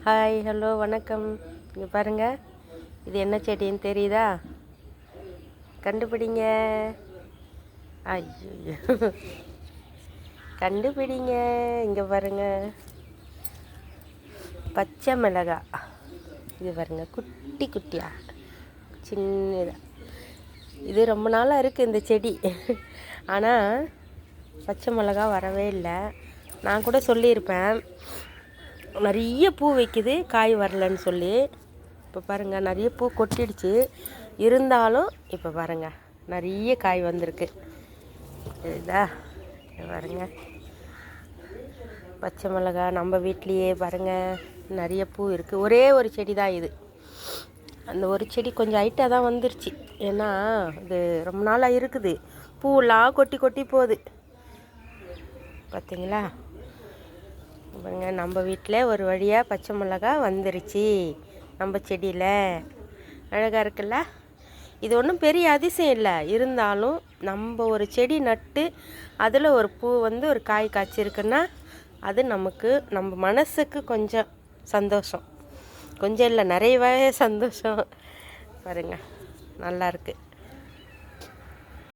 Hi, hello, வணக்கம். இங்கே பாருங்கள், இது என்ன செடின்னு தெரியுதா? கண்டுபிடிங்க. ஐயோ, கண்டுபிடிங்க. இங்கே பாருங்கள், பச்சை மிளகா. இது பாருங்கள், குட்டி குட்டியா சின்னதாக. இது ரொம்ப நாளாக இருக்குது இந்த செடி. ஆனால் பச்சை மிளகா வரவே இல்லை. நான் கூட சொல்லியிருப்பேன், நிறைய பூ வைக்குது, காய் வரலன்னு சொல்லி. இப்போ பாருங்கள், நிறைய பூ கொட்டிடுச்சு. இருந்தாலும் இப்போ பாருங்கள், நிறைய காய் வந்திருக்கு. இதுதா பாருங்கள், பச்சை மிளகா நம்ம வீட்லேயே பாருங்கள் நிறைய பூ இருக்குது. ஒரே ஒரு செடி தான் இது. அந்த ஒரு செடி கொஞ்சம் ஹைட்டாக தான் வந்துருச்சு. ஏன்னா இது ரொம்ப நாளாக இருக்குது. பூவெல்லாம் கொட்டி கொட்டி போகுது. பார்த்தீங்களா? பாருங்க, நம்ம வீட்டில் ஒரு வழியாக பச்சை மிளகா வந்துருச்சு நம்ம செடியில். அழகாக இருக்குல்ல? இது ஒன்றும் பெரிய அதிசயம் இல்லை. இருந்தாலும் நம்ம ஒரு செடி நட்டு அதில் ஒரு பூ வந்து ஒரு காய் காய்ச்சிருக்குன்னா அது நமக்கு நம்ம மனசுக்கு கொஞ்சம் சந்தோஷம். கொஞ்சம் இல்லை, நிறையவே சந்தோஷம். பாருங்கள், நல்லாயிருக்கு.